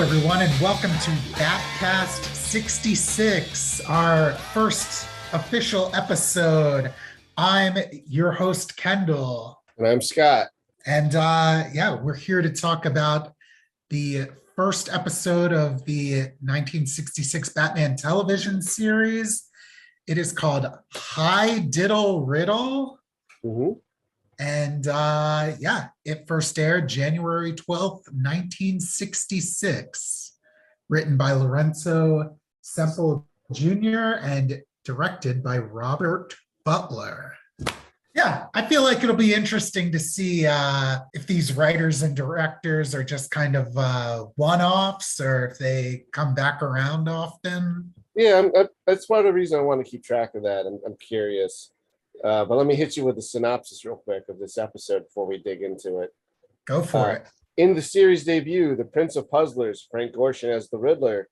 everyone, and welcome to Batcast 66, our first official episode. I'm your host, Kendall. And I'm Scott. And we're here to talk about the first episode of the 1966 Batman television series. It is called Hi Diddle Riddle. Mm-hmm. And it first aired January 12th, 1966, written by Lorenzo Semple Jr. and directed by Robert Butler. Yeah, I feel like it'll be interesting to see if these writers and directors are just kind of one-offs or if they come back around often. Yeah, that's part of the reason I want to keep track of that. I'm curious. But let me hit you with a synopsis real quick of this episode before we dig into it. Go for it. In the series debut, the Prince of Puzzlers, Frank Gorshin as the Riddler,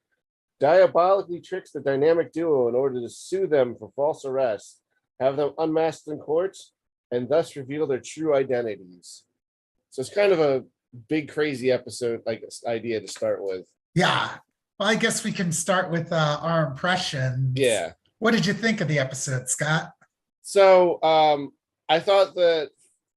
diabolically tricks the dynamic duo in order to sue them for false arrest, have them unmasked in courts, and thus reveal their true identities. So it's kind of a big, crazy episode, like idea to start with. Yeah. Well, I guess we can start with our impressions. Yeah. What did you think of the episode, Scott? So I thought that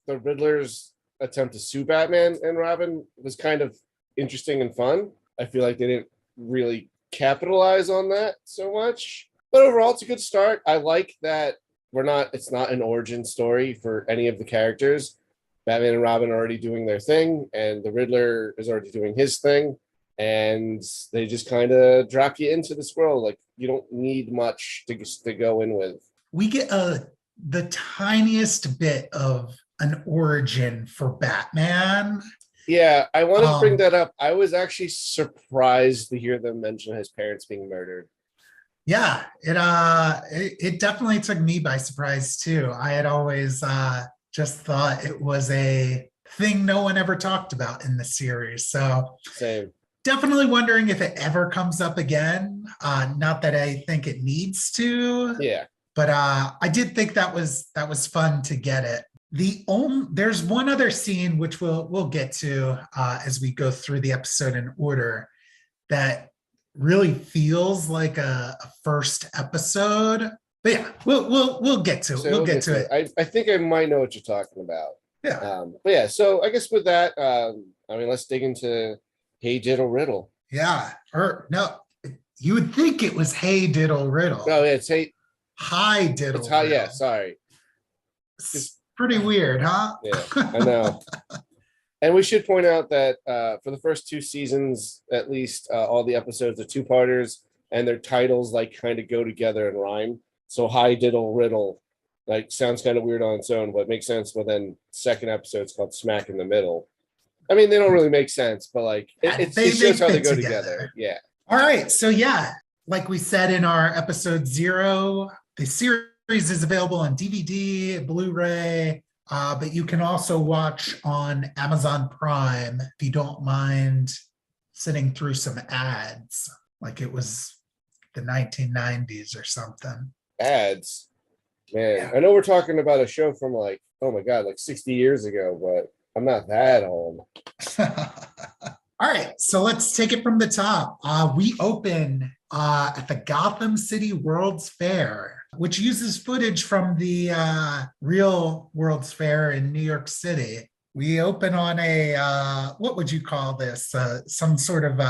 the Riddler's attempt to sue Batman and Robin was kind of interesting and fun. I feel like they didn't really capitalize on that so much. But overall, it's a good start. I like that it's not an origin story for any of the characters. Batman and Robin are already doing their thing, and the Riddler is already doing his thing. And they just kind of drop you into this world. Like, you don't need much to go in with. We get the tiniest bit of an origin for Batman. Yeah, I want to bring that up. I was actually surprised to hear them mention his parents being murdered. Yeah, it definitely took me by surprise too. I had always just thought it was a thing no one ever talked about in the series. So same. Definitely wondering if it ever comes up again. Not that I think it needs to. Yeah. But I did think that was fun to get it. There's one other scene which we'll get to as we go through the episode in order that really feels like a first episode. But yeah, we'll get to it. So we'll get to it. I think I might know what you're talking about. Yeah. But yeah, so I guess with that, let's dig into Hey Diddle Riddle. Yeah. Or no, you would think it was Hey Diddle Riddle. No, it's Hi Diddle. It's high, yeah, sorry. It's pretty weird, huh? Yeah, I know. And we should point out that for the first two seasons, at least, all the episodes are two-parters, and their titles like kind of go together and rhyme. So Hi Diddle Riddle like sounds kind of weird on its own, but makes sense. But then second episode's called Smack in the Middle. I mean, they don't really make sense, but like it shows how they go together. Yeah. All right. So yeah, like we said in our episode 0, the series is available on DVD, Blu-ray, but you can also watch on Amazon Prime if you don't mind sitting through some ads, like it was the 1990s or something. Ads, man. Yeah. I know we're talking about a show from like, oh my God, like 60 years ago, but I'm not that old. All right, so let's take it from the top. We open at the Gotham City World's Fair, which uses footage from the real World's Fair in New York City. We open on a, what would you call this? Some sort of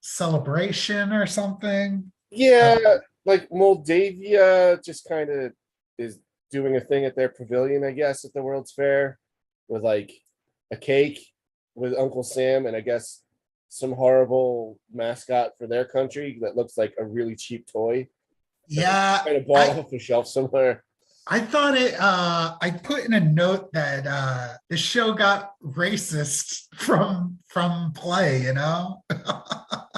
celebration or something? Yeah, like Moldavia just kind of is doing a thing at their pavilion, I guess, at the World's Fair with like a cake with Uncle Sam and I guess some horrible mascot for their country that looks like a really cheap toy. Yeah. Kind of bought off the shelf somewhere. I thought I put in a note that the show got racist from play, you know?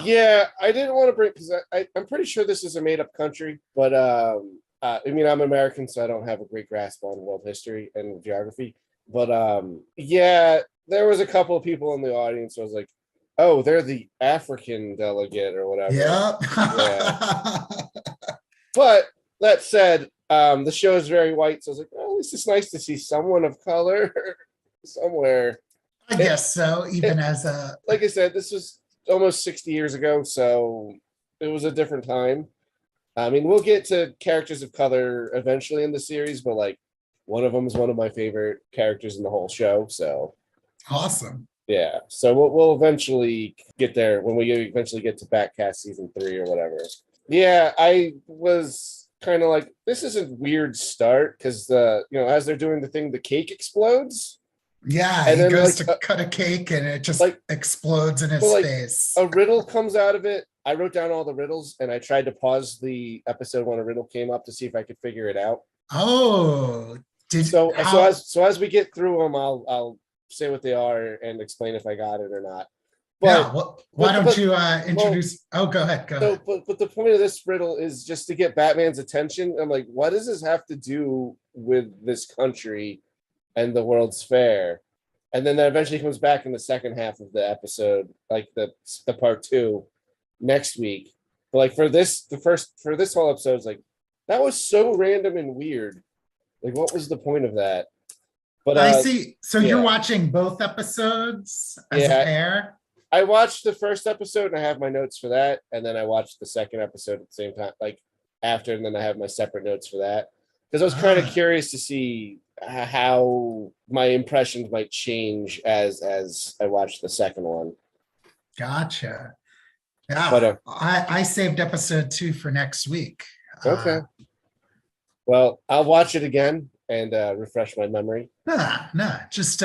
Yeah, I didn't want to bring, because I'm pretty sure this is a made-up country, but I mean, I'm American, so I don't have a great grasp on world history and geography. But yeah, there was a couple of people in the audience. So I was like, oh, they're the African delegate or whatever. Yeah. But that said, the show is very white. So I was like, oh, this is nice to see someone of color somewhere. I guess so, even as a... Like I said, this was almost 60 years ago, so it was a different time. I mean, we'll get to characters of color eventually in the series, but like one of them is one of my favorite characters in the whole show. So Awesome. yeah, so we'll eventually get there when we eventually get to Batcast season 3 or whatever. Yeah, I was kind of like, this is a weird start because as they're doing the thing, the cake explodes. Yeah, And he then goes to cut a cake and it just explodes in his face. A riddle comes out of it. I wrote down all the riddles and I tried to pause the episode when a riddle came up to see if I could figure it out. Oh, as we get through them, I'll say what they are and explain if I got it or not. But why don't you introduce? Go ahead. But the point of this riddle is just to get Batman's attention. I'm like, what does this have to do with this country and the World's Fair? And then that eventually comes back in the second half of the episode, like the part 2 next week. But like for this whole episode, it's like that was so random and weird. Like, what was the point of that? But I see. So you're watching both episodes as a pair? I watched the first episode and I have my notes for that, and then I watched the second episode at the same time, like after, and then I have my separate notes for that because I was kind of curious to see how my impressions might change as I watched the second one. Gotcha. Yeah, I saved episode 2 for next week. Okay. Well, I'll watch it again and refresh my memory. Nah, just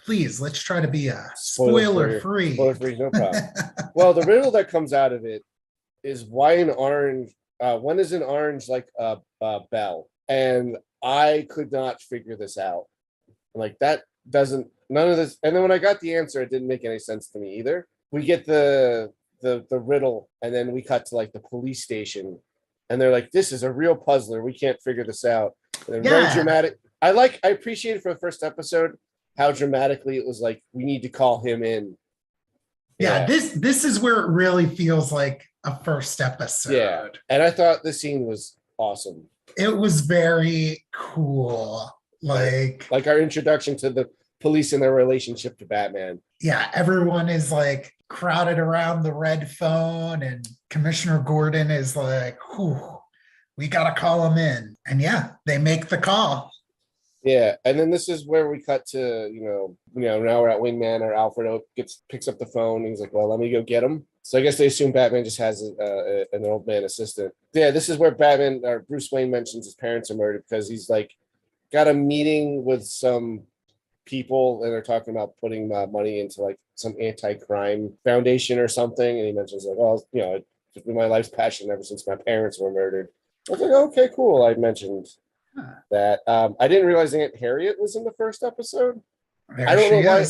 please, let's try to be spoiler free. Spoiler free, no problem. Well, the riddle that comes out of it is when is an orange like a bell? And I could not figure this out. I'm like, none of this. And then when I got the answer, it didn't make any sense to me either. We get the riddle, and then we cut to like the police station, and they're like, this is a real puzzler. We can't figure this out. And very dramatic. I appreciated for the first episode how dramatically it was like, we need to call him in. Yeah, this is where it really feels like a first episode. Yeah, and I thought the scene was awesome. It was very cool. Like our introduction to the police and their relationship to Batman. Yeah, everyone is like crowded around the red phone, and Commissioner Gordon is like, we got to call him in. And yeah, they make the call. Yeah, and then this is where we cut to, now we're at Wayne Manor. Alfred picks up the phone, and he's like, well, let me go get him. So I guess they assume Batman just has an old man assistant. Yeah, this is where Bruce Wayne mentions his parents are murdered because he's like got a meeting with some people and they're talking about putting money into like some anti-crime foundation or something. And he mentions like, oh, it's been my life's passion ever since my parents were murdered. I was like, okay, cool. I mentioned that. I didn't realize Aunt Harriet was in the first episode. I don't know why.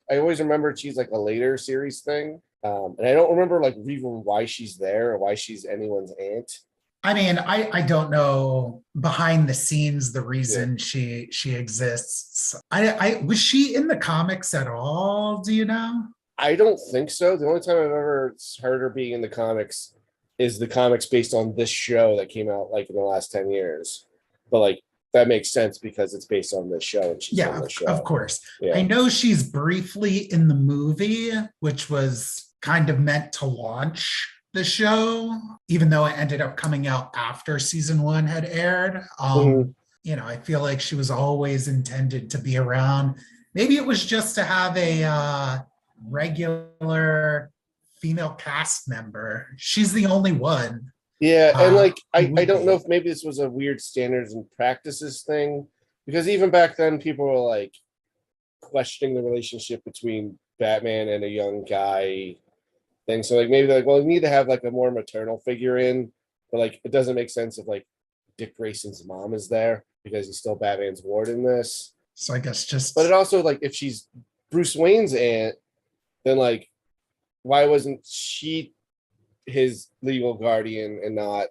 I always remembered she's like a later series thing. And I don't remember like even why she's there or why she's anyone's aunt. I mean, I don't know behind the scenes the reason she exists. I was she in the comics at all? Do you know? I don't think so. The only time I've ever heard her being in the comics is the comics based on this show that came out like in the last 10 years. But like that makes sense because it's based on this show and she's on the show. Of course. Yeah. I know she's briefly in the movie, which was kind of meant to launch the show, even though it ended up coming out after season 1 had aired. I feel like she was always intended to be around. Maybe it was just to have a regular female cast member. She's the only one. Yeah, and like I don't know if maybe this was a weird standards and practices thing, because even back then people were like questioning the relationship between Batman and a young guy thing. So like maybe they're like, well, we need to have like a more maternal figure in, but like it doesn't make sense if like Dick Grayson's mom is there because he's still Batman's ward in this. So I guess but it also like if she's Bruce Wayne's aunt, then like why wasn't she his legal guardian and not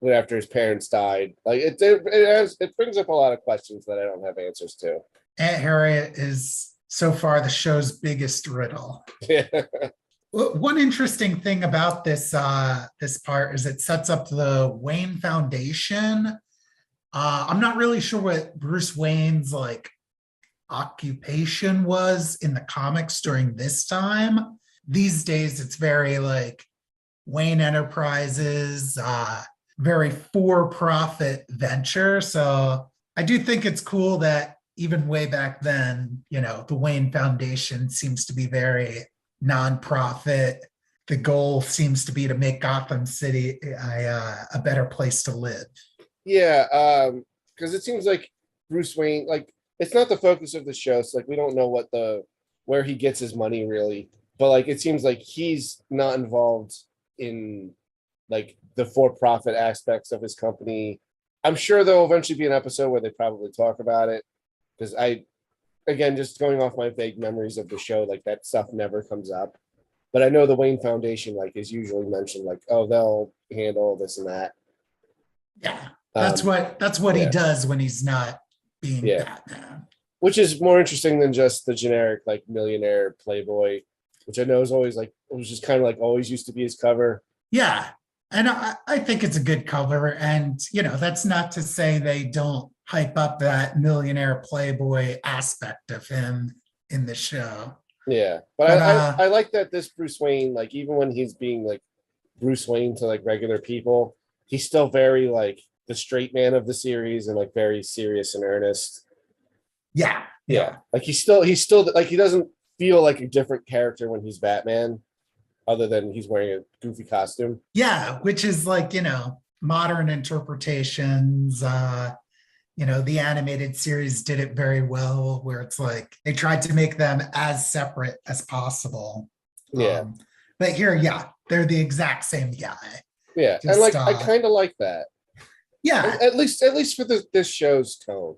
after his parents died? Like it brings up a lot of questions that I don't have answers to. Aunt Harriet is so far the show's biggest riddle. One interesting thing about this part is it sets up the Wayne Foundation. I'm not really sure what Bruce Wayne's like occupation was in the comics during this time. These days, it's very like Wayne Enterprises, very for-profit venture. So I do think it's cool that even way back then, the Wayne Foundation seems to be very nonprofit. The goal seems to be to make Gotham City a better place to live. Yeah, because it seems like Bruce Wayne, like it's not the focus of the show, so like we don't know where he gets his money really, but like it seems like he's not involved in like the for-profit aspects of his company. I'm sure there'll eventually be an episode where they probably talk about it, because again, just going off my vague memories of the show, like that stuff never comes up. But I know the Wayne Foundation like is usually mentioned, like, oh, they'll handle this and that. Yeah, that's what he does when he's not being Batman. Which is more interesting than just the generic like millionaire playboy, which I know is always like, it was just kind of like always used to be his cover. Yeah. And I think it's a good cover. And, that's not to say they don't hype up that millionaire playboy aspect of him in the show. Yeah. But I like that this Bruce Wayne, like even when he's being like Bruce Wayne to like regular people, he's still very like the straight man of the series and like very serious and earnest. Yeah. Like he's still like he doesn't feel like a different character when he's Batman, other than he's wearing a goofy costume. Yeah, which is like, modern interpretations. The animated series did it very well, where it's like they tried to make them as separate as possible. Yeah. But here, they're the exact same guy. Yeah. Just, and like I kind of like that. Yeah. At least for this show's tone,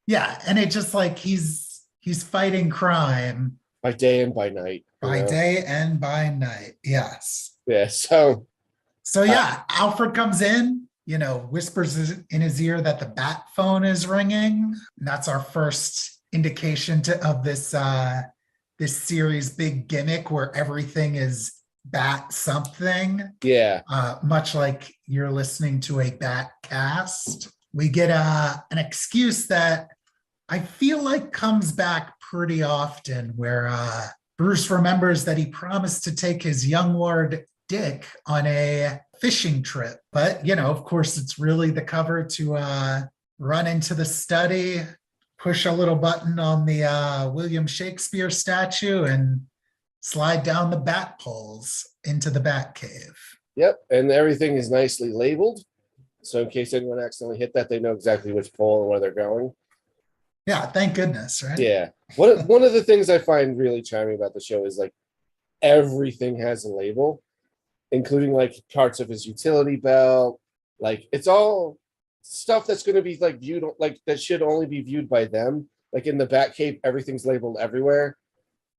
Yeah. And it just like he's fighting crime by day and by night. By day and by night. Yes. Yeah. So Alfred comes in, whispers in his ear that the bat phone is ringing. And that's our first indication of this series' big gimmick where everything is bat something. Yeah. Much like you're listening to a Batcast. We get an excuse that I feel like comes back pretty often, where Bruce remembers that he promised to take his young ward Dick on a fishing trip. But, of course, it's really the cover to run into the study, push a little button on the William Shakespeare statue, and slide down the bat poles into the bat cave. Yep. And everything is nicely labeled. So in case anyone accidentally hit that, they know exactly which pole and where they're going. Yeah, thank goodness, right? Yeah. One of the things I find really charming about the show is like everything has a label, including like parts of his utility belt. Like it's all stuff that's going to be like viewed, like that should only be viewed by them. Like in the Batcave, everything's labeled everywhere.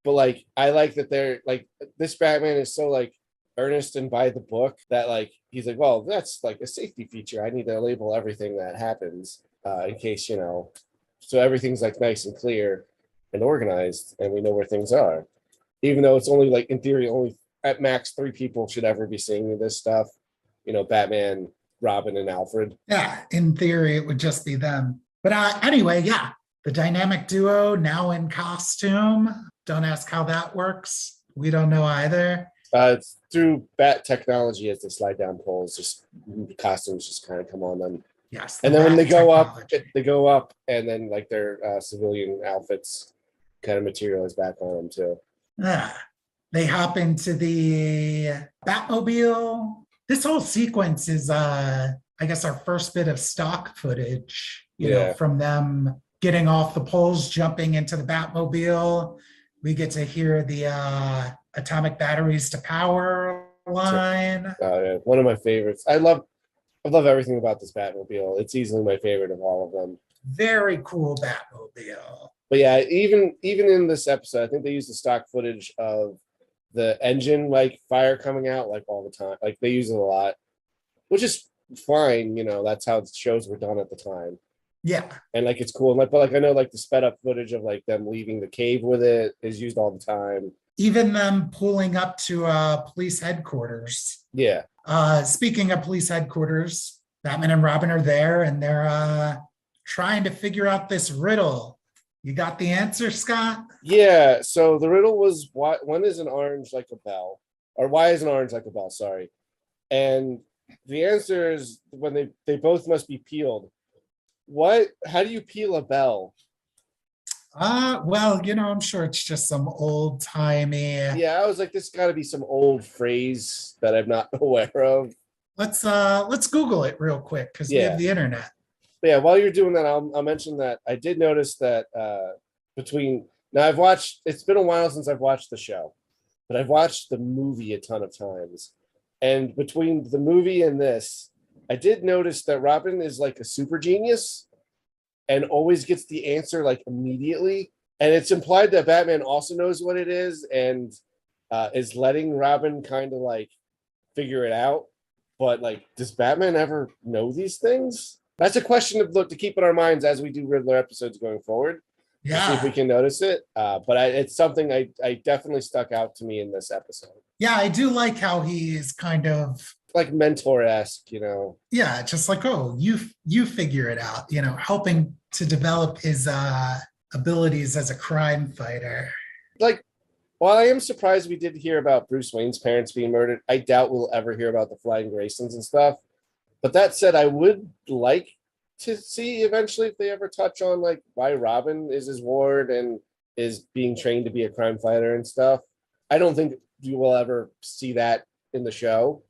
But like I like that they're like, this Batman is so like earnest and by the book that like he's like, well, that's like a safety feature. I need to label everything that happens in case, so everything's like nice and clear and organized and we know where things are, even though it's only like in theory only at max 3 people should ever be seeing this stuff, Batman, Robin, and Alfred. Yeah, in theory it would just be them. But anyway, the dynamic duo now in costume. Don't ask how that works. We don't know either. It's through bat technology as they slide down poles, just costumes just kind of come on them. Yes. And then when they go up, and then like their civilian outfits kind of materialize back on them too. They hop into the Batmobile. This whole sequence is, I guess, our first bit of stock footage, from them getting off the poles, jumping into the Batmobile. We get to hear the atomic batteries to power line. One of my favorites. I love everything about this Batmobile. It's easily my favorite of all of them. Very cool Batmobile. But yeah, even in this episode, I think they use the stock footage of the engine like fire coming out like all the time. Like they use it a lot, which is fine. That's how the shows were done at the time. Yeah. And like it's cool. But like I know like the sped up footage of like them leaving the cave with it is used all the time. Even them pulling up to police headquarters. Yeah. Speaking of police headquarters, Batman and Robin are there and they're trying to figure out this riddle. You got the answer, Scott? Yeah. So the riddle was when is an orange like a bell, or why is an orange like a bell? Sorry. And the answer is when they both must be peeled. What? How do you peel a bell? Well, I'm sure it's just some old timey. Yeah, I was like, this got to be some old phrase that I'm not aware of. Let's Google it real quick because we have Yeah. the internet. But yeah, while you're doing that, I'll mention that I did notice that between now I've watched. It's been a while since I've watched the show, but I've watched the movie a ton of times, and between the movie and this, I did notice that Robin is like a super genius and always gets the answer like immediately. And it's implied that Batman also knows what it is and is letting Robin kind of like figure it out. But like, does Batman ever know these things? That's a question to keep in our minds as we do Riddler episodes going forward. See if we can notice it. But it's something I definitely stuck out to me in this episode. Yeah, I do like how he is kind of like mentor-esque, Yeah, just like, oh, you figure it out, helping to develop his abilities as a crime fighter. Like, while I am surprised we did hear about Bruce Wayne's parents being murdered, I doubt we'll ever hear about the Flying Graysons and stuff. But that said, I would like to see eventually if they ever touch on like why Robin is his ward and is being trained to be a crime fighter and stuff. I don't think you will ever see that in the show,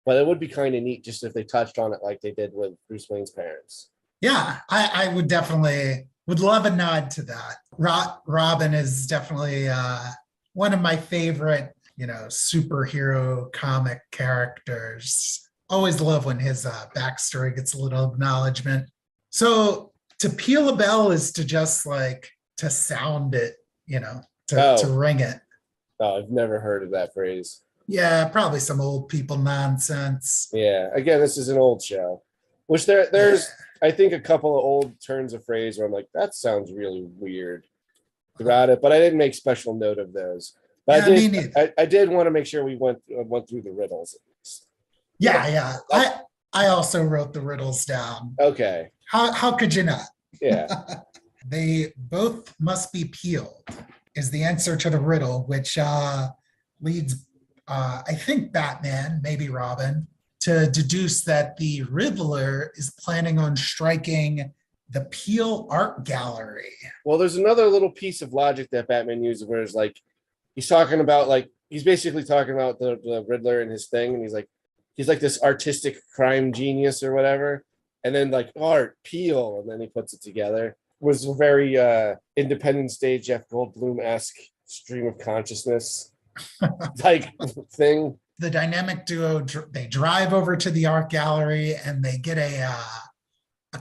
but it would be kind of neat just if they touched on it like they did with Bruce Wayne's parents. Yeah, I would definitely would love a nod to that. Robin is definitely one of my favorite, superhero comic characters. Always love when his backstory gets a little acknowledgement. So to peel a bell is to just like to sound it, to ring it. Oh, I've never heard of that phrase. Yeah, probably some old people nonsense. Yeah, again, this is an old show, which there's I think a couple of old turns of phrase where I'm like, that sounds really weird throughout it, but I didn't make special note of those. But I did want to make sure we went through the riddles at least. Yeah. I also wrote the riddles down. Okay. How could you not? Yeah. They both must be peeled is the answer to the riddle, which leads, I think, Batman, maybe Robin, to deduce that the Riddler is planning on striking the Peel Art Gallery. Well, there's another little piece of logic that Batman uses where it's like, he's talking about like, he's basically talking about the Riddler and his thing. And he's like this artistic crime genius or whatever. And then like art, Peel. And then he puts it together. It was a very Independence Day, Jeff Goldblum-esque stream of consciousness like thing. The dynamic duo, they drive over to the art gallery and they get a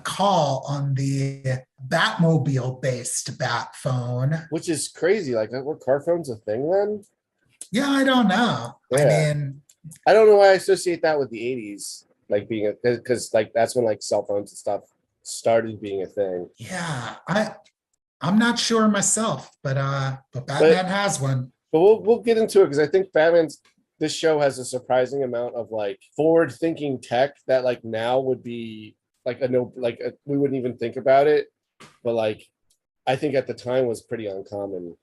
call on the Batmobile-based bat phone. Which is crazy. Like, were car phones a thing then? Yeah, I don't know. Yeah. I don't know why I associate that with the 80s, like being because like that's when like cell phones and stuff started being a thing. Yeah, I'm not sure myself, but Batman has one. But we'll get into it because I think this show has a surprising amount of like forward-thinking tech that like now would be like we wouldn't even think about it, but like I think at the time was pretty uncommon,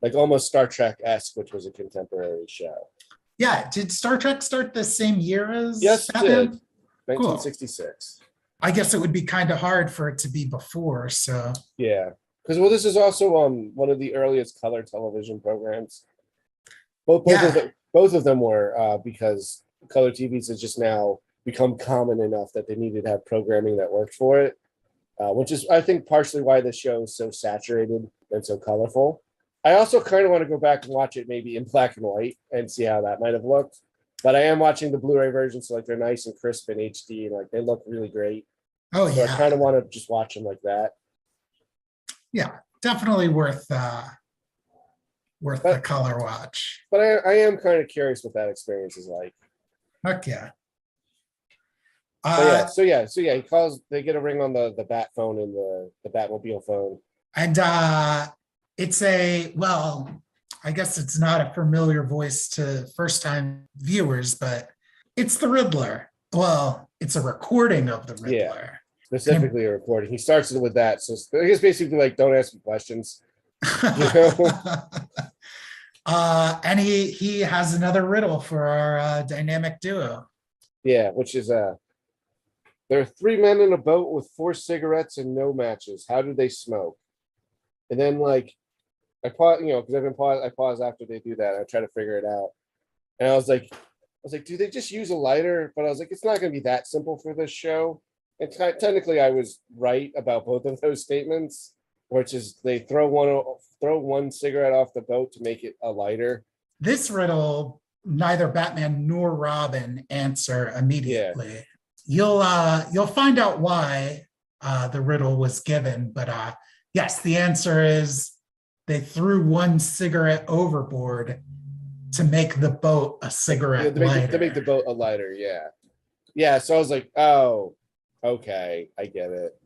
like almost Star Trek-esque, which was a contemporary show. Yeah, did Star Trek start the same year as Yes, Batman? it did. 1966. Cool. I guess it would be kind of hard for it to be before, so. Yeah, because this is also one of the earliest color television programs. Both of them were because color TVs has just now become common enough that they needed to have programming that worked for it, which is, I think, partially why the show is so saturated and so colorful. I also kind of want to go back and watch it maybe in black and white and see how that might have looked. But I am watching the Blu-ray version, so like they're nice and crisp in HD, and like they look really great. Oh yeah. So I kind of want to just watch them like that. Yeah, definitely worth the color watch. But I am kind of curious what that experience is like. Heck yeah. So he calls. They get a ring on the bat phone and the Batmobile phone, and it's I guess it's not a familiar voice to first-time viewers, but it's the Riddler. Well, it's a recording of the Riddler. specifically a reporting. He starts it with that. So I guess basically like, don't ask me questions. You know? And he has another riddle for our dynamic duo. Yeah, which is there are 3 men in a boat with 4 cigarettes and no matches. How do they smoke? And then like I pause, because I pause after they do that. I try to figure it out. And I was like, do they just use a lighter? But I was like, it's not going to be that simple for this show. And technically, I was right about both of those statements, which is they throw one cigarette off the boat to make it a lighter. This riddle, neither Batman nor Robin answer immediately. Yeah. You'll find out why the riddle was given, but yes, the answer is they threw one cigarette overboard to make the boat a cigarette lighter. To make the boat a lighter, yeah. Yeah, so I was like, oh, okay, I get it.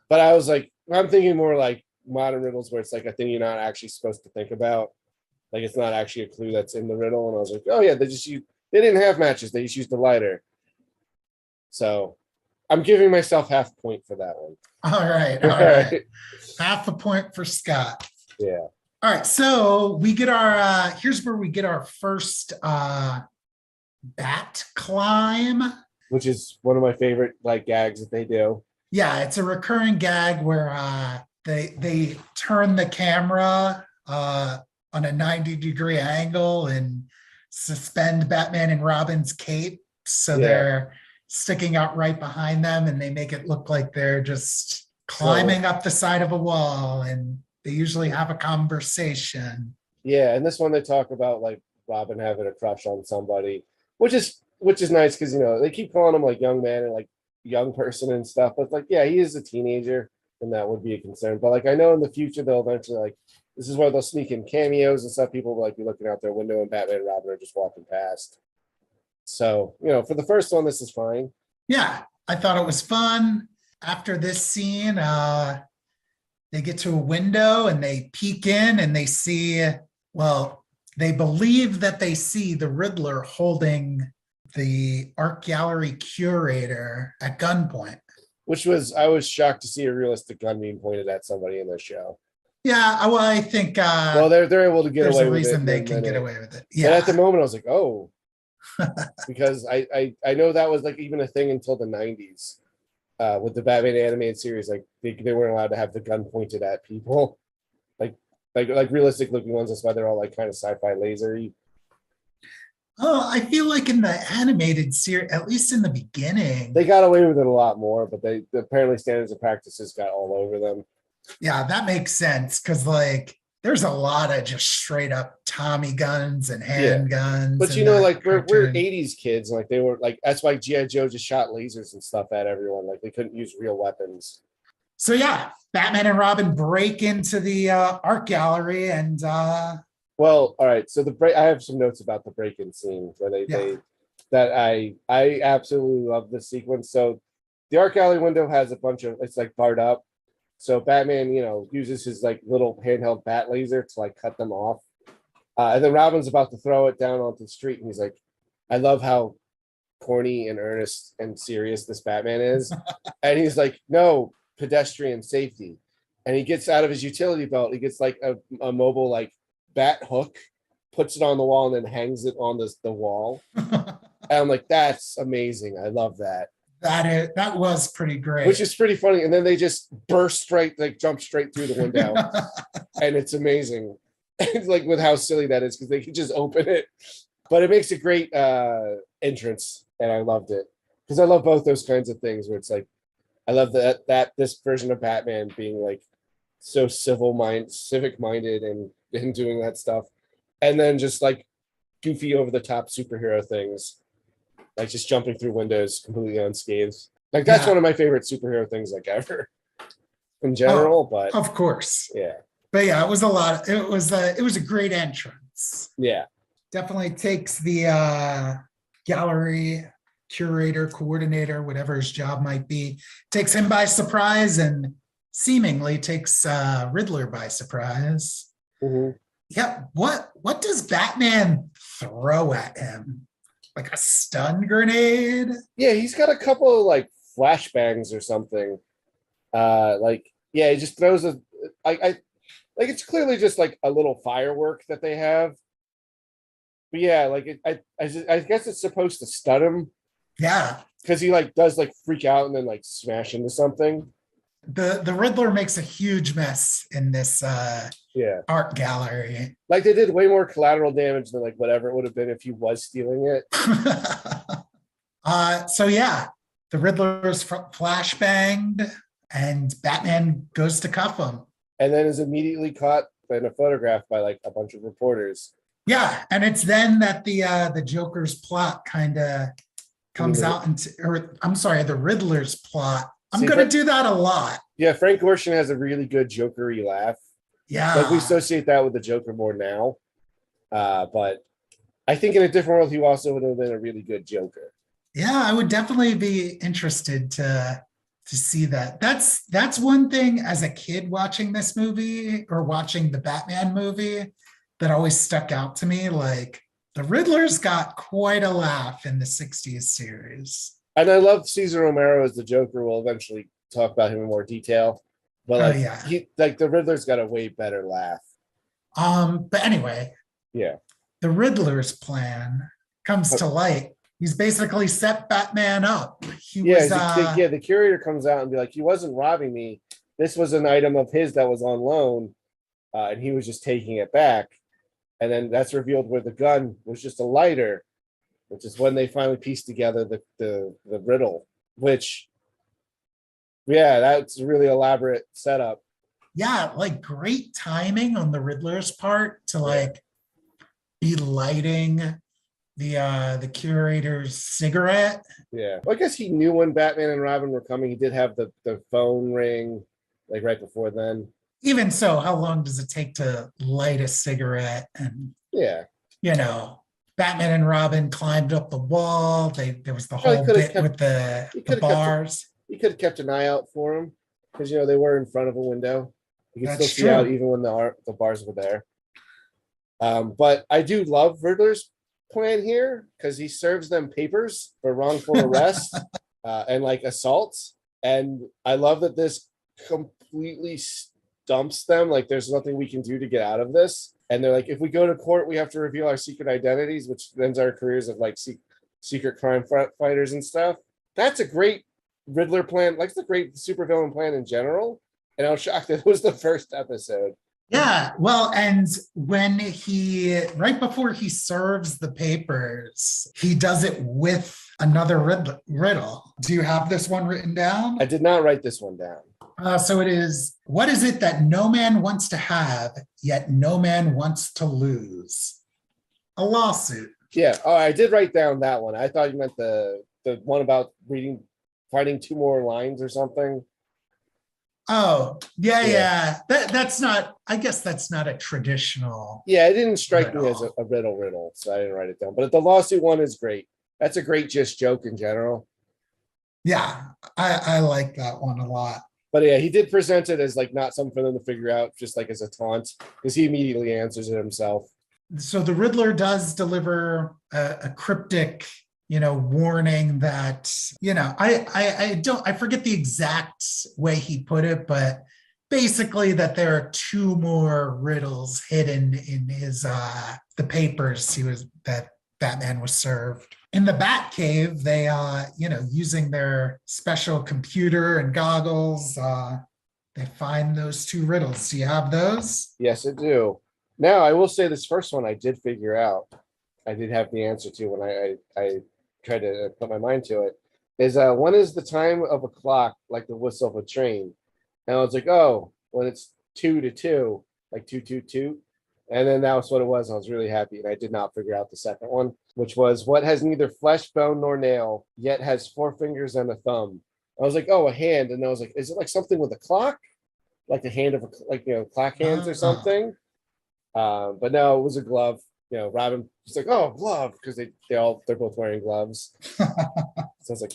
But I was like, I'm thinking more like modern riddles where it's like a thing you're not actually supposed to think about. Like it's not actually a clue that's in the riddle. And I was like, oh yeah, they didn't have matches, they just used the lighter. So I'm giving myself half a point for that one. All right. Half a point for Scott. Yeah. All right, so we get our here's where we get our first bat climb, which is one of my favorite like gags that they do. Yeah, it's a recurring gag where they turn the camera on a 90-degree angle and suspend Batman and Robin's cape so they're sticking out right behind them, and they make it look like they're just climbing up the side of a wall, and they usually have a conversation. Yeah, and this one they talk about like Robin having a crush on somebody, which is nice because they keep calling him like young man and like young person and stuff, but like he is a teenager, and that would be a concern. But like I know in the future they'll eventually like this is where they'll sneak in cameos and stuff. People will like be looking out their window and Batman and Robin are just walking past. So for the first one, this is fine. Yeah, I thought it was fun. After this scene, they get to a window and they peek in and they see, they believe that they see the Riddler holding the art gallery curator at gunpoint. I was shocked to see a realistic gun being pointed at somebody in the show. Yeah, well, I think they're able to get away with it. There's a reason they can get away with it. Yeah. And at the moment I was like, oh, because I know that was like even a thing until the 90s. With the Batman animated series, like they weren't allowed to have the gun pointed at people, like realistic looking ones. That's why they're all like kind of sci-fi lasery. Oh, I feel like in the animated series, at least in the beginning, they got away with it a lot more. But they apparently standards and practices got all over them. Yeah, that makes sense because like there's a lot of just straight up Tommy guns and handguns. But like we're 80s kids, like they were like that's why G.I. Joe just shot lasers and stuff at everyone. Like they couldn't use real weapons. So Batman and Robin break into the art gallery and all right. So I have some notes about the break-in scene where I absolutely love this sequence. So the art gallery window has a bunch of it's like barred up. So Batman, uses his like little handheld bat laser to like cut them off. And then Robin's about to throw it down onto the street. And he's like, I love how corny and earnest and serious this Batman is. And he's like, no, pedestrian safety. And he gets out of his utility belt. He gets like a mobile like bat hook, puts it on the wall and then hangs it on the wall. And I'm like, that's amazing. I love that. That was pretty great. Which is pretty funny. And then they just jump straight through the window. And it's amazing. It's like with how silly that is because they can just open it. But it makes a great entrance. And I loved it. Because I love both those kinds of things where it's like, I love that this version of Batman being like so civic minded and doing that stuff. And then just like goofy over the top superhero things. Like just jumping through windows completely unscathed. Like that's one of my favorite superhero things like ever in general, but of course. Yeah. But it was a lot. It was a great entrance. Yeah. Definitely takes the gallery curator, coordinator, whatever his job might be, takes him by surprise and seemingly takes Riddler by surprise. Mm-hmm. Yeah. What does Batman throw at him? Like a stun grenade? Yeah, he's got a couple of like flashbangs or something. He just throws like it's clearly just like a little firework that they have. But yeah, I guess it's supposed to stun him. Yeah. Because he like does like freak out and then like smash into something. The Riddler makes a huge mess in this art gallery. Like they did way more collateral damage than like whatever it would have been if he was stealing it. The Riddler is flashbanged and Batman goes to cuff him. And then is immediately caught in a photograph by like a bunch of reporters. Yeah, and it's then that the Joker's plot kind of comes out the Riddler's plot. I'm going to do that a lot. Yeah, Frank Gorshin has a really good Joker-y laugh. Yeah. Like we associate that with the Joker more now. But I think in a different world, he also would have been a really good Joker. Yeah, I would definitely be interested to see that. That's one thing as a kid watching this movie or watching the Batman movie that always stuck out to me. Like the Riddler's got quite a laugh in the 60s series. And I love Cesar Romero as the Joker. We'll eventually talk about him in more detail. But the Riddler's got a way better laugh. But anyway, yeah, the Riddler's plan comes to light. He's basically set Batman up. The curator comes out and be like, he wasn't robbing me. This was an item of his that was on loan, and he was just taking it back. And then that's revealed where the gun was just a lighter, which is when they finally piece together the riddle, which, that's a really elaborate setup. Yeah, like great timing on the Riddler's part to be lighting the curator's cigarette. Yeah, well, I guess he knew when Batman and Robin were coming. He did have the phone ring like right before then. Even so, how long does it take to light a cigarette? And Batman and Robin climbed up the wall. There was the whole bit with the bars. He could have kept an eye out for him because they were in front of a window. You could still see out even when the bars were there. But I do love Riddler's plan here because he serves them papers for wrongful arrest and like assaults. And I love that this completely stumps them. Like there's nothing we can do to get out of this. And they're like, if we go to court, we have to reveal our secret identities, which ends our careers of like secret crime fighters and stuff. That's a great Riddler plan. Like it's a great supervillain plan in general. And I was shocked that it was the first episode. Yeah, well, and when right before he serves the papers, he does it with another riddle. Do you have this one written down? I did not write this one down. So it is, what is it that no man wants to have, yet no man wants to lose? A lawsuit. Yeah, I did write down that one. I thought you meant the one about finding two more lines or something. Oh, yeah. That's not, I guess that's not a traditional. Yeah, it didn't strike me as a riddle, so I didn't write it down. But the lawsuit one is great. That's a great just joke in general. Yeah, I like that one a lot. But yeah, he did present it as like not something for them to figure out, just like as a taunt, because he immediately answers it himself. So the Riddler does deliver a cryptic warning that, I forget the exact way he put it, but basically that there are two more riddles hidden in his, the papers that Batman was served. In the Batcave, they, using their special computer and goggles, they find those two riddles. Do you have those? Yes, I do. Now, I will say this first one I did figure out. I did have the answer to when I tried to put my mind to it, is when is the time of a clock like the whistle of a train? And I was like, when it's 2 to 2, like 2, 2, 2. And then that was what it was. I was really happy. And I did not figure out the second one, which was what has neither flesh, bone, nor nail, yet has 4 fingers and a thumb. I was like, a hand. And I was like, is it like something with a clock? Like the hand of clock hands or something? But no, it was a glove. Robin was like, glove, because they're both wearing gloves. So I was like,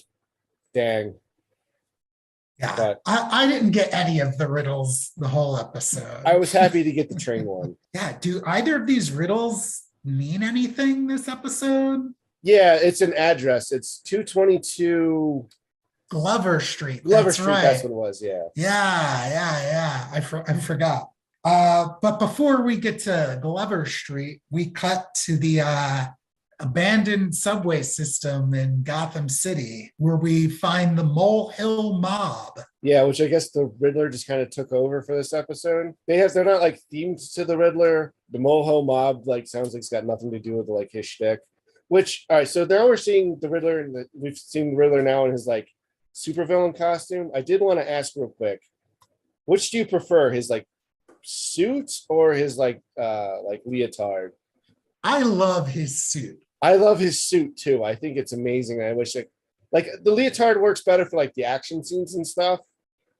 dang. Yeah, but I didn't get any of the riddles the whole episode. I was happy to get the train one. Yeah, do either of these riddles mean anything this episode? Yeah, it's an address. It's 222 Glover Street. Glover That's Street, right. that's what it was. Yeah. Yeah. I forgot. But before we get to Glover Street, we cut to the abandoned subway system in Gotham City, where we find the Molehill Mob. Yeah, which I guess the Riddler just kind of took over for this episode. They're not like themed to the Riddler. The Molehill Mob like sounds like it's got nothing to do with like his shtick. Which, all right, so now we're seeing the Riddler, and we've seen the Riddler now in his like supervillain costume. I did want to ask real quick, which do you prefer, his like suit or his like leotard? I love his suit. I love his suit too. I think it's amazing. I wish like the leotard works better for like the action scenes and stuff.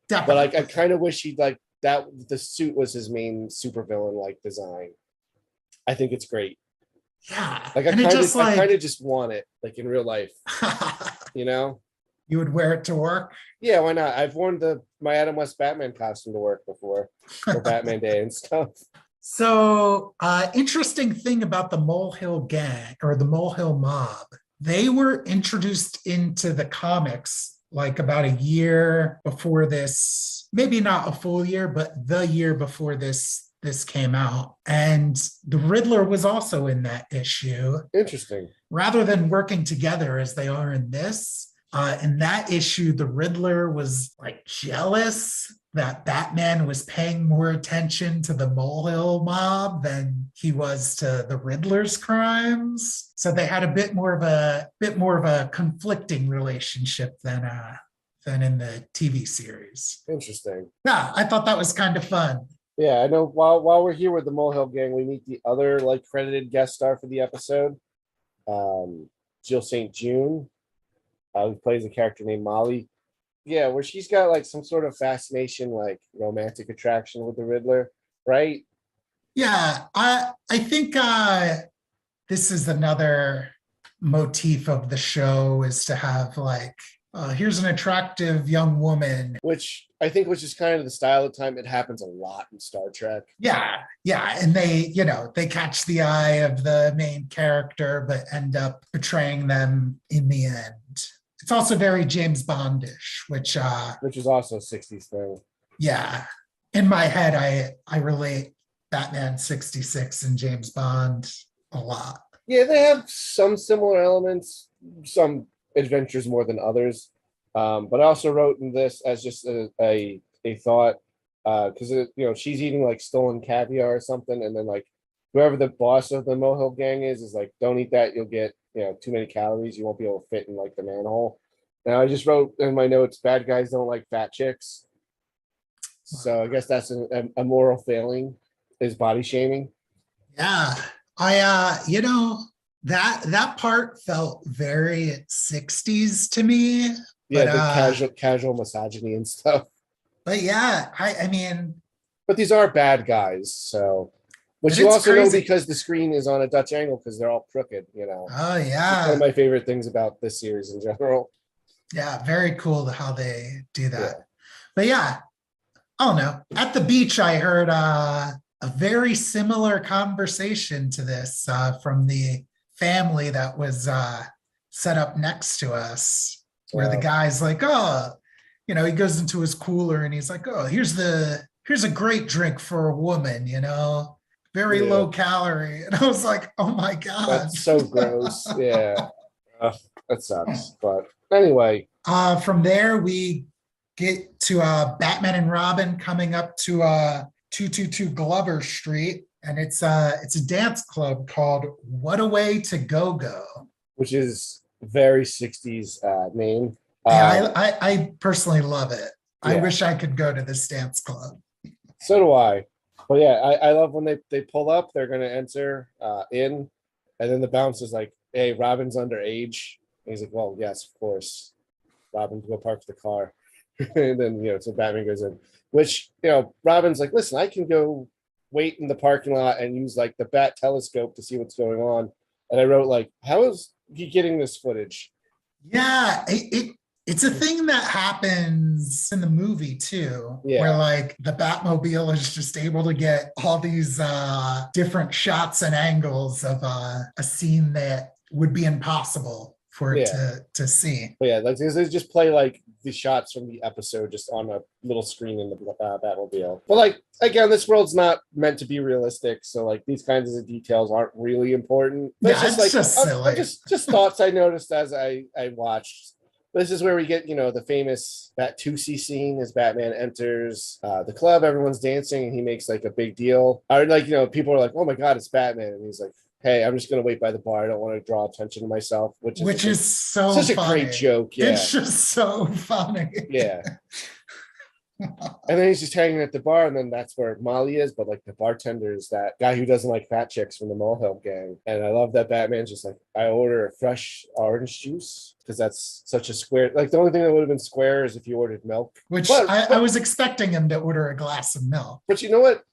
Definitely. But like I kind of wish he'd like that the suit was his main supervillain like design. I think it's great. Yeah. Like I kind of just want it like in real life. You know? You would wear it to work? Yeah, why not? I've worn my Adam West Batman costume to work before for Batman Day and stuff. So, interesting thing about the Molehill Gang or the Molehill Mob, they were introduced into the comics like about a year before this, maybe not a full year, but the year before this came out. And the Riddler was also in that issue. Interesting. Rather than working together as they are in this, in that issue, the Riddler was like jealous that Batman was paying more attention to the Molehill Mob than he was to the Riddler's crimes. So they had a bit more of a conflicting relationship than in the TV series. Interesting. Yeah, I thought that was kind of fun. Yeah, I know. While we're here with the Molehill Gang, we meet the other like credited guest star for the episode, Jill St. June, who plays a character named Molly. Yeah, where she's got like some sort of fascination, like romantic attraction with the Riddler, right? Yeah, I think this is another motif of the show is to have like, here's an attractive young woman. Which I think was just kind of the style of time. It happens a lot in Star Trek. Yeah. And they catch the eye of the main character, but end up betraying them in the end. It's also very James Bondish, which is also a 60s thing. Yeah. In my head, I relate Batman 66 and James Bond a lot. Yeah, they have some similar elements, some adventures more than others. But I also wrote in this as just a thought, because she's eating like stolen caviar or something, and then like whoever the boss of the Molehill Gang is like, don't eat that, you'll get too many calories, you won't be able to fit in like the manhole. Now I just wrote in my notes, bad guys don't like fat chicks. So I guess that's a moral failing, is body shaming. Yeah. I that part felt very 60s to me. Yeah, the casual misogyny and stuff. But yeah, I mean, but these are bad guys, so which you also know because the screen is on a Dutch angle because they're all crooked, Oh yeah. It's one of my favorite things about this series in general. Yeah, very cool how they do that. Yeah. But yeah, I don't know. At the beach, I heard a very similar conversation to this from the family that was set up next to us, where the guy's like, oh, he goes into his cooler and he's like, oh, here's a great drink for a woman, very low calorie. And I was like, oh my God. That's so gross. Yeah. That sucks. But anyway. From there, we get to Batman and Robin coming up to 222 Glover Street. And it's a dance club called What a Way to Go-Go. Which is very 60s name. Yeah, I personally love it. Yeah. I wish I could go to this dance club. So do I. But yeah, I love when they pull up, they're going to enter in, and then the bounce is like, hey, Robin's underage. And he's like, well, yes, of course. Robin, go park the car. And then, so Batman goes in, which, Robin's like, listen, I can go wait in the parking lot and use like the Bat telescope to see what's going on. And I wrote like, how is he getting this footage? Yeah, it's a thing that happens in the movie too, where like the Batmobile is just able to get all these different shots and angles of a scene that would be impossible for it to see. But yeah, like they just play like the shots from the episode just on a little screen in the Batmobile. But like again, this world's not meant to be realistic, so like these kinds of details aren't really important. But Yeah, it's just silly. Just thoughts I noticed as I watched. This is where we get, the famous Batusi scene as Batman enters the club. Everyone's dancing, and he makes like a big deal. Or like, people are like, "Oh my God, it's Batman!" And he's like, "Hey, I'm just gonna wait by the bar. I don't want to draw attention to myself." Which is so such funny. a great joke. Yeah, it's just so funny. Yeah. And then he's just hanging at the bar, and then that's where Molly is. But like the bartender is that guy who doesn't like fat chicks from the Molehill Gang. And I love that Batman's just like, I order a fresh orange juice because that's such a square. Like the only thing that would have been square is if you ordered milk. Which I was expecting him to order a glass of milk. But you know what?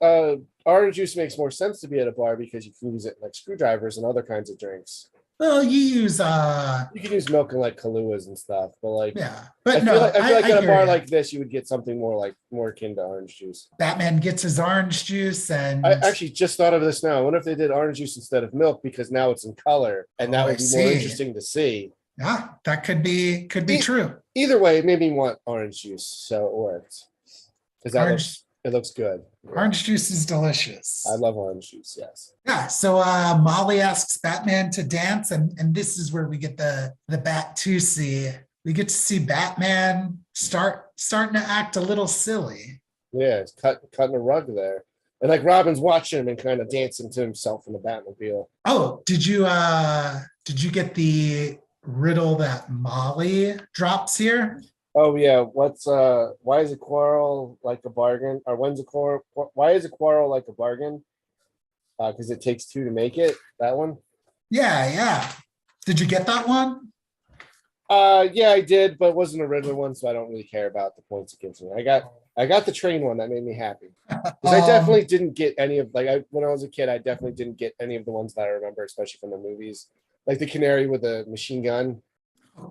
Orange juice makes more sense to be at a bar because you can use it like screwdrivers and other kinds of drinks. Well, you can use milk in like Kahlúas and stuff, but like but I feel like at a bar like this, you would get something more akin to orange juice. Batman gets his orange juice, and I actually just thought of this now. I wonder if they did orange juice instead of milk because now it's in color, and that would be more interesting to see. Yeah, that could be true. Either way, it made me want orange juice, so it worked because it looks good. Orange juice is delicious. I love orange juice, yes. Yeah, so Molly asks Batman to dance, and this is where we get the Batusi. We get to see Batman starting to act a little silly. Yeah, it's cutting a rug there. And like Robin's watching him and kind of dancing to himself in the Batmobile. Oh, did you get the riddle that Molly drops here? Oh yeah, why is a quarrel like a bargain? Or why is a quarrel like a bargain? Because it takes two to make it. That one. Yeah. Did you get that one? Yeah, I did, but it wasn't a Riddler one, so I don't really care about the points it gives me. I got the train one that made me happy because I definitely didn't get any of when I was a kid. I definitely didn't get any of the ones that I remember, especially from the movies, like the canary with the machine gun.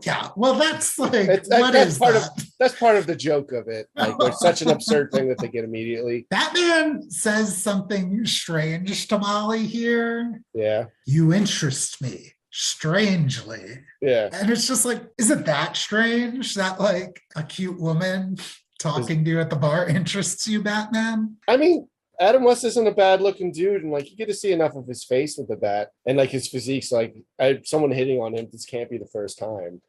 Yeah, well, that's like that's part of the joke of it. Like, it's such an absurd thing that they get immediately. Batman says something strange to Molly here. Yeah, you interest me strangely. Yeah, and it's just like, is it that strange that like a cute woman talking to you at the bar interests you, Batman? I mean, Adam West isn't a bad looking dude, and like you get to see enough of his face with the bat and like his physique's like someone hitting on him. This can't be the first time.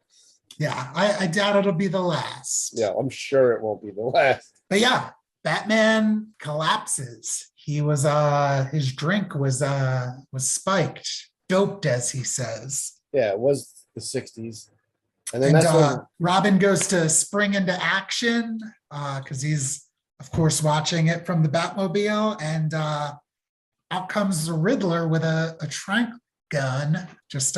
Yeah, I doubt it'll be the last. Yeah, I'm sure it won't be the last. But yeah, Batman collapses. He was his drink was spiked, doped, as he says. Yeah, it was the 60s. And then that's when Robin goes to spring into action because he's, of course, watching it from the Batmobile, and out comes the Riddler with a tranq gun, just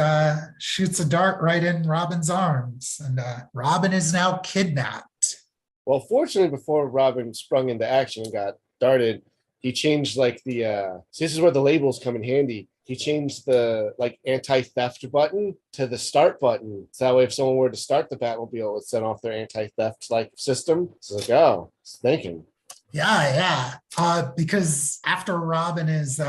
shoots a dart right in Robin's arms, and Robin is now kidnapped. Well, fortunately, before Robin sprung into action and got darted, he changed like the this is where the labels come in handy. He changed the like anti-theft button to the start button. So that way if someone were to start the Batmobile, it would set off their anti-theft like system. It's like, oh, it's thinking. Yeah. Because after Robin is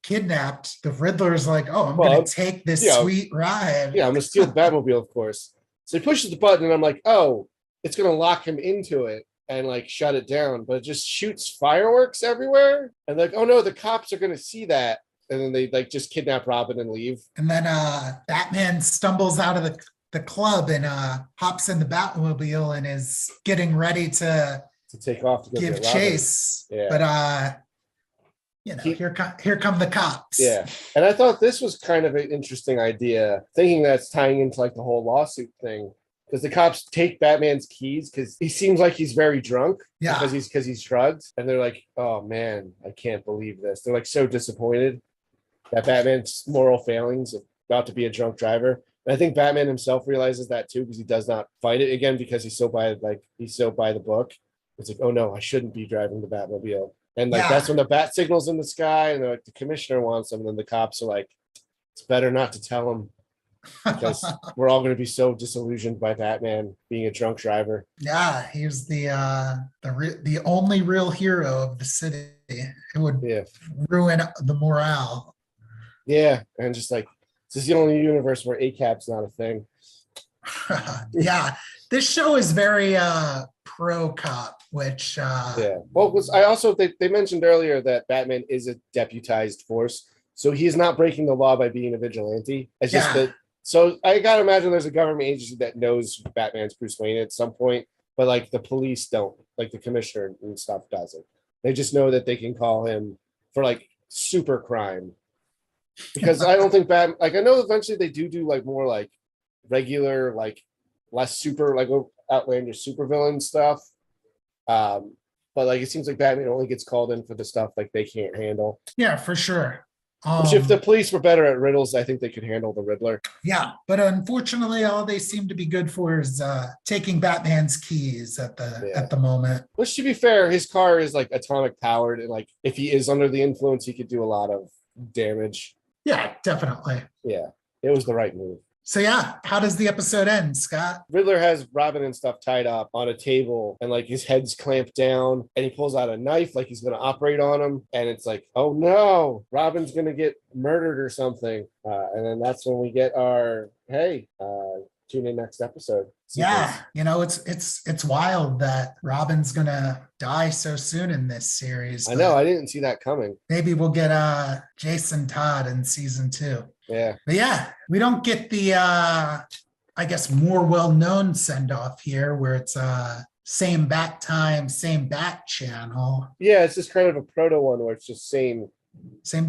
kidnapped, the Riddler's like, oh, I'm going to take this sweet ride. Yeah, I'm going to steal the Batmobile, of course. So he pushes the button, and I'm like, oh, it's going to lock him into it and like shut it down. But it just shoots fireworks everywhere. And like, oh no, the cops are going to see that. And then they like just kidnap Robin and leave. And then Batman stumbles out of the club and hops in the Batmobile and is getting ready to take off to go give chase. Yeah. But here come the cops. Yeah. And I thought this was kind of an interesting idea, thinking that's tying into like the whole lawsuit thing. Because the cops take Batman's keys because he seems like he's very drunk. Yeah. Because he's drugged. And they're like, oh man, I can't believe this. They're like so disappointed that Batman's moral failings about to be a drunk driver. And I think Batman himself realizes that too, because he does not fight it again because he's so by the book. It's like, oh no, I shouldn't be driving the Batmobile. And like that's when the bat signal's in the sky, and they're like, the commissioner wants him, and then the cops are like, it's better not to tell him because we're all going to be so disillusioned by Batman being a drunk driver. Yeah, he's the only real hero of the city. It would ruin the morale. Yeah, and just like this is the only universe where ACAB's not a thing. Yeah, this show is very pro cop, which Yeah. Well, I also they mentioned earlier that Batman is a deputized force, so he's not breaking the law by being a vigilante. It's just Yeah. that. So I gotta imagine there's a government agency that knows Batman's Bruce Wayne at some point, but like the police don't, like the commissioner and stuff doesn't. They just know that they can call him for like super crime. Because I don't think Batman, like I know eventually they do like more like regular, like less super, like outlandish supervillain stuff. But like it seems like Batman only gets called in for the stuff like they can't handle. Yeah, for sure. Which if the police were better at riddles, I think they could handle the Riddler. Yeah, but unfortunately, all they seem to be good for is taking Batman's keys at the moment. Which, to be fair, his car is like atomic powered, and like if he is under the influence, he could do a lot of damage. Yeah, definitely. Yeah, it was the right move. So yeah, how does the episode end, Scott? Riddler has Robin and stuff tied up on a table, and like his head's clamped down, and he pulls out a knife like he's going to operate on him, and it's like, oh no, Robin's going to get murdered or something, and then that's when we get our tune in next episode. Yeah, it's wild that Robin's gonna die so soon in this series. I know, I didn't see that coming. Maybe we'll get Jason Todd in season 2. Yeah. But yeah, we don't get the I guess more well-known send-off here where it's same bat time, same bat channel. Yeah, it's just kind of a proto one where it's just same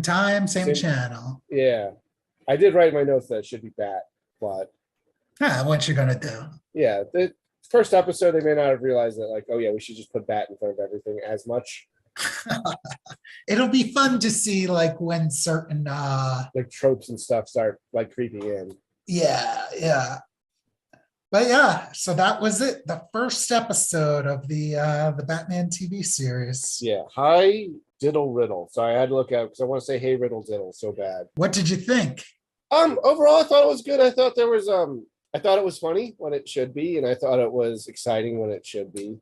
time, same channel. Yeah. I did write in my notes that it should be bat, but what you gonna do? Yeah, the first episode they may not have realized that, like, oh yeah, we should just put bat in front of everything as much. It'll be fun to see like when certain like tropes and stuff start like creeping in. Yeah. But yeah, so that was it. The first episode of the Batman TV series. Yeah. Hi, Diddle Riddle. Sorry, I had to look out because I want to say hey Riddle Diddle so bad. What did you think? Overall I thought it was good. I thought there was I thought it was funny when it should be, and I thought it was exciting when it should be.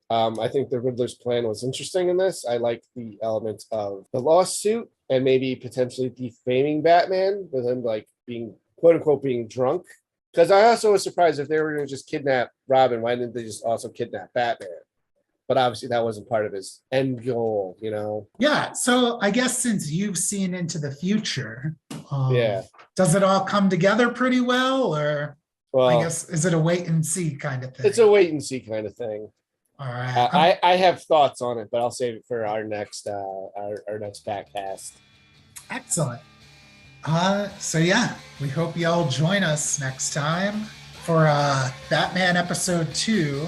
I think the Riddler's plan was interesting in this. I liked the element of the lawsuit and maybe potentially defaming Batman with him like being quote unquote being drunk. Because I also was surprised if they were going to just kidnap Robin, why didn't they just also kidnap Batman? But obviously that wasn't part of his end goal, you know? Yeah. So I guess since you've seen into the future, does it all come together pretty well, or I guess is it a wait and see kind of thing? It's a wait and see kind of thing. All right. I have thoughts on it, but I'll save it for our next our next Batcast. Excellent. So yeah, we hope y'all join us next time for Batman episode 2,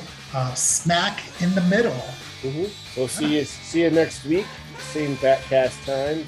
Smack in the Middle. Mm-hmm. We'll see you next week, same Batcast time.